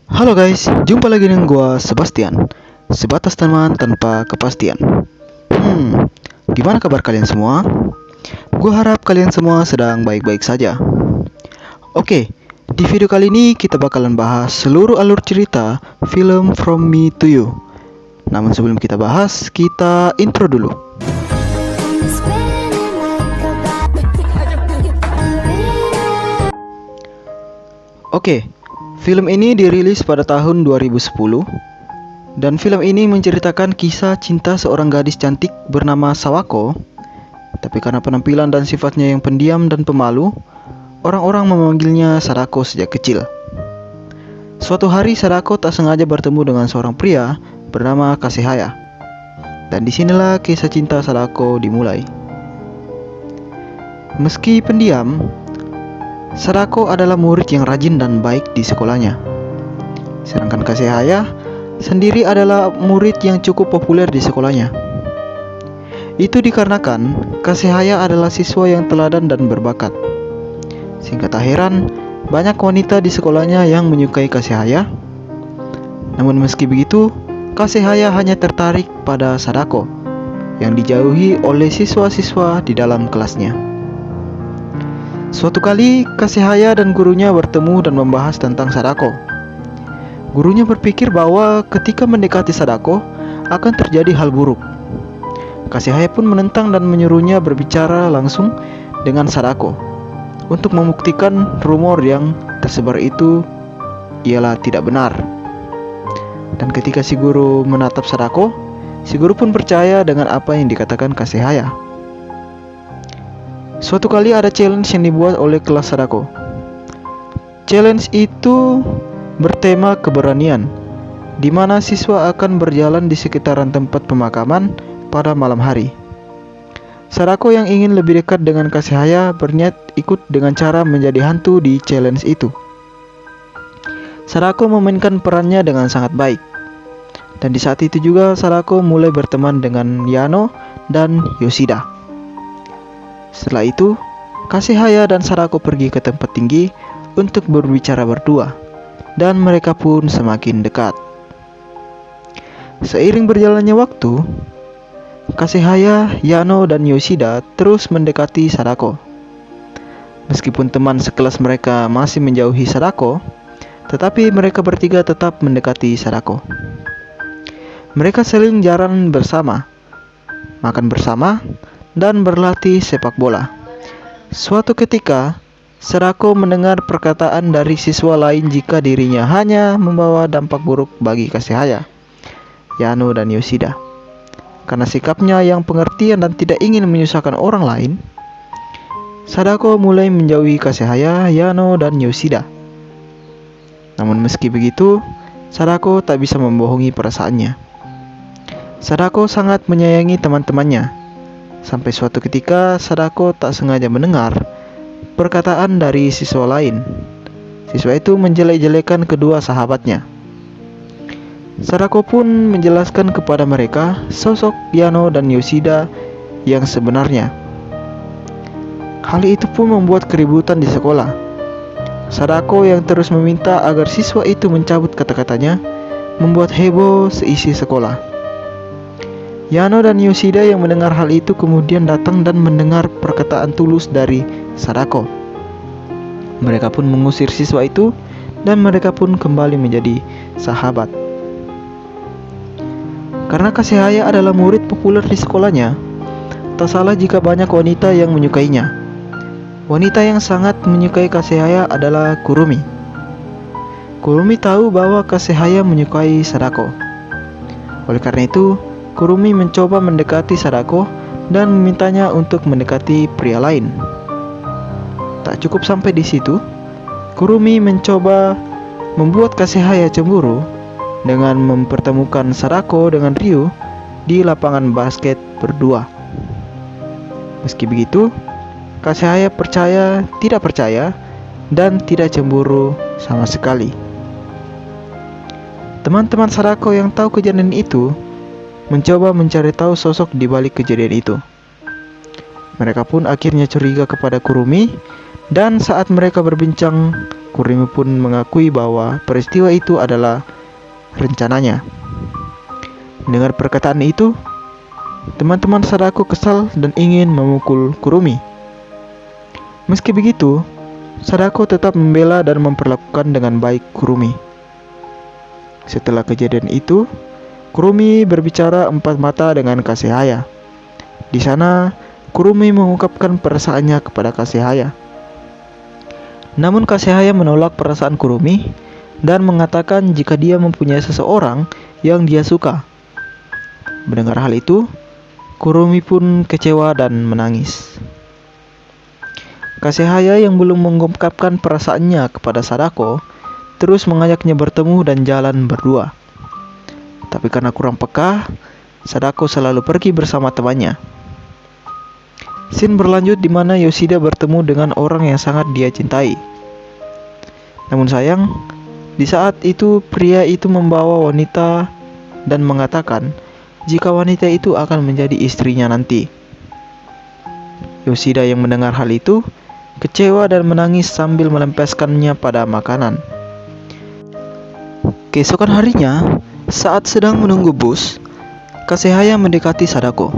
Halo guys, jumpa lagi dengan gua Sebastian. Sebatas teman tanpa kepastian. Gimana kabar kalian semua? Gua harap kalian semua sedang baik-baik saja. Oke, di video kali ini kita bakalan bahas seluruh alur cerita film From Me to You. Namun sebelum kita bahas, kita intro dulu. Oke, film ini dirilis pada tahun 2010 dan film ini menceritakan kisah cinta seorang gadis cantik bernama Sawako. Tapi karena penampilan dan sifatnya yang pendiam dan pemalu, orang-orang memanggilnya Sadako sejak kecil. Suatu hari Sadako tak sengaja bertemu dengan seorang pria bernama Kasehaya. Dan disinilah kisah cinta Sadako dimulai. Meski pendiam, Sadako adalah murid yang rajin dan baik di sekolahnya. Sedangkan Kasehaya sendiri adalah murid yang cukup populer di sekolahnya. Itu dikarenakan Kasehaya adalah siswa yang teladan dan berbakat. Sehingga tak heran banyak wanita di sekolahnya yang menyukai Kasehaya. Namun meski begitu, Kasehaya hanya tertarik pada Sadako yang dijauhi oleh siswa-siswa di dalam kelasnya. Suatu kali, Kasehaya dan gurunya bertemu dan membahas tentang Sadako. Gurunya berpikir bahwa ketika mendekati Sadako akan terjadi hal buruk. Kasehaya pun menentang dan menyuruhnya berbicara langsung dengan Sadako untuk membuktikan rumor yang tersebar itu ialah tidak benar. Dan ketika si guru menatap Sadako, si guru pun percaya dengan apa yang dikatakan Kasehaya. Suatu kali ada challenge yang dibuat oleh kelas Sadako. Challenge itu bertema keberanian, di mana siswa akan berjalan di sekitaran tempat pemakaman pada malam hari. Sadako yang ingin lebih dekat dengan Kasehaya berniat ikut dengan cara menjadi hantu di challenge itu. Sadako memainkan perannya dengan sangat baik. Dan di saat itu juga Sadako mulai berteman dengan Yano dan Yoshida. Setelah itu, Kasehaya dan Sadako pergi ke tempat tinggi untuk berbicara berdua, dan mereka pun semakin dekat. Seiring berjalannya waktu, Kasehaya, Yano, dan Yoshida terus mendekati Sadako. Meskipun teman sekelas mereka masih menjauhi Sadako, tetapi mereka bertiga tetap mendekati Sadako. Mereka saling jalan bersama, makan bersama, dan berlatih sepak bola. Suatu ketika, Sadako mendengar perkataan dari siswa lain jika dirinya hanya membawa dampak buruk bagi Kasehaya, Yano, dan Yoshida. Karena sikapnya yang pengertian dan tidak ingin menyusahkan orang lain, Sadako mulai menjauhi Kasehaya, Yano, dan Yoshida. Namun meski begitu, Sadako tak bisa membohongi perasaannya. Sadako sangat menyayangi teman-temannya. Sampai suatu ketika Sadako tak sengaja mendengar perkataan dari siswa lain. Siswa itu menjelek-jelekan kedua sahabatnya. Sadako pun menjelaskan kepada mereka sosok Yano dan Yoshida yang sebenarnya. Hal itu pun membuat keributan di sekolah. Sadako yang terus meminta agar siswa itu mencabut kata-katanya membuat heboh seisi sekolah. Yano dan Yoshida yang mendengar hal itu kemudian datang dan mendengar perkataan tulus dari Sadako. Mereka pun mengusir siswa itu dan mereka pun kembali menjadi sahabat. Karena Kasehaya adalah murid populer di sekolahnya, tak salah jika banyak wanita yang menyukainya. Wanita yang sangat menyukai Kasehaya adalah Kurumi. Kurumi tahu bahwa Kasehaya menyukai Sadako. Oleh karena itu, Kurumi mencoba mendekati Sadako dan memintanya untuk mendekati pria lain. Tak cukup sampai di situ, Kurumi mencoba membuat Kasehaya cemburu dengan mempertemukan Sadako dengan Ryu di lapangan basket berdua. Meski begitu, Kasehaya tidak percaya dan tidak cemburu sama sekali. Teman-teman Sadako yang tahu kejadian itu mencoba mencari tahu sosok di balik kejadian itu. Mereka pun akhirnya curiga kepada Kurumi, dan saat mereka berbincang Kurumi pun mengakui bahwa peristiwa itu adalah rencananya. Mendengar perkataan itu, teman-teman Sadako kesal dan ingin memukul Kurumi. Meski begitu, Sadako tetap membela dan memperlakukan dengan baik Kurumi. Setelah kejadian itu, Kurumi berbicara empat mata dengan Kasehaya. Di sana, Kurumi mengungkapkan perasaannya kepada Kasehaya. Namun Kasehaya menolak perasaan Kurumi dan mengatakan jika dia mempunyai seseorang yang dia suka. Mendengar hal itu, Kurumi pun kecewa dan menangis. Kasehaya yang belum mengungkapkan perasaannya kepada Sadako terus mengajaknya bertemu dan jalan berdua. Tapi karena kurang peka, Sadako selalu pergi bersama temannya. Scene berlanjut di mana Yoshida bertemu dengan orang yang sangat dia cintai. Namun sayang, di saat itu pria itu membawa wanita dan mengatakan jika wanita itu akan menjadi istrinya nanti. Yoshida yang mendengar hal itu kecewa dan menangis sambil melempeskannya pada makanan. Keesokan harinya, saat sedang menunggu bus, Kasehaya mendekati Sadako.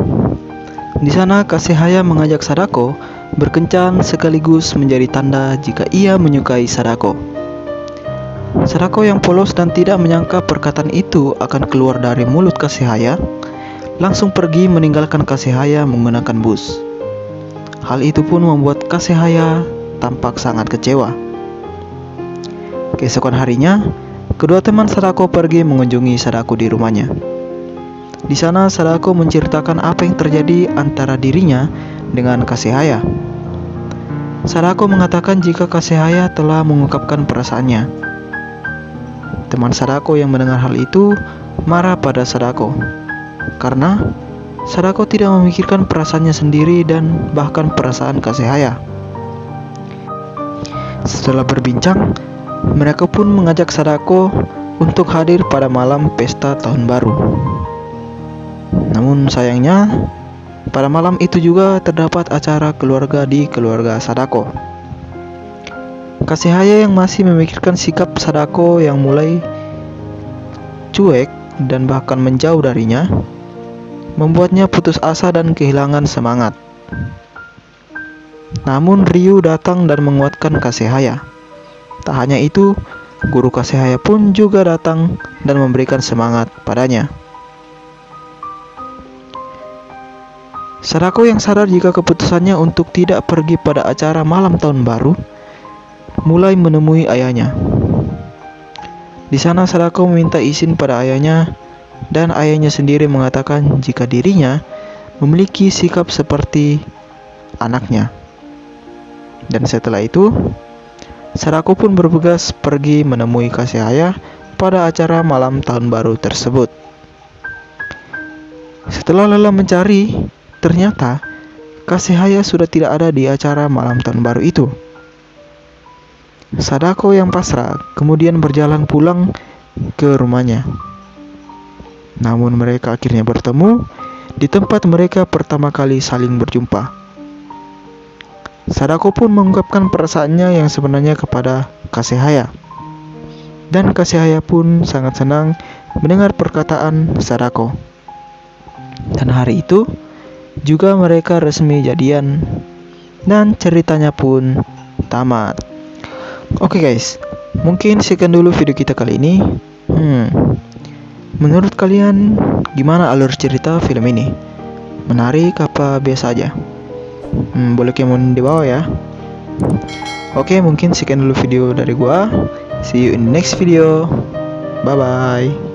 Di sana Kasehaya mengajak Sadako berkencan sekaligus menjadi tanda jika ia menyukai Sadako. Sadako yang polos dan tidak menyangka perkataan itu akan keluar dari mulut Kasehaya, langsung pergi meninggalkan Kasehaya menggunakan bus. Hal itu pun membuat Kasehaya tampak sangat kecewa. Keesokan harinya, kedua teman Sadako pergi mengunjungi Sadako di rumahnya. Di sana Sadako menceritakan apa yang terjadi antara dirinya dengan Kasehaya. Sadako mengatakan jika Kasehaya telah mengungkapkan perasaannya. Teman Sadako yang mendengar hal itu marah pada Sadako karena Sadako tidak memikirkan perasaannya sendiri dan bahkan perasaan Kasehaya. Setelah berbincang, mereka pun mengajak Sadako untuk hadir pada malam pesta tahun baru. Namun sayangnya, pada malam itu juga terdapat acara keluarga di keluarga Sadako. Kasehaya yang masih memikirkan sikap Sadako yang mulai cuek dan bahkan menjauh darinya, membuatnya putus asa dan kehilangan semangat. Namun Ryu datang dan menguatkan Kasehaya. Tak hanya itu, guru Kasehaya pun juga datang dan memberikan semangat padanya. Sadako yang sadar jika keputusannya untuk tidak pergi pada acara malam tahun baru, mulai menemui ayahnya. Di sana Sadako meminta izin pada ayahnya dan ayahnya sendiri mengatakan jika dirinya memiliki sikap seperti anaknya. Dan setelah itu, Sadako pun bergegas pergi menemui Kasehaya pada acara malam tahun baru tersebut. Setelah lelah mencari, ternyata Kasehaya sudah tidak ada di acara malam tahun baru itu. Sadako yang pasrah kemudian berjalan pulang ke rumahnya. Namun mereka akhirnya bertemu di tempat mereka pertama kali saling berjumpa. Sadako pun mengungkapkan perasaannya yang sebenarnya kepada Kasehaya. Dan Kasehaya pun sangat senang mendengar perkataan Sadako. Dan hari itu juga mereka resmi jadian dan ceritanya pun tamat. Oke guys, mungkin sekian dulu video kita kali ini. Menurut kalian gimana alur cerita film ini? Menarik apa biasa aja? Boleh komen di bawah ya. Oke, mungkin sekian dulu video dari gua. See you in the next video. Bye bye.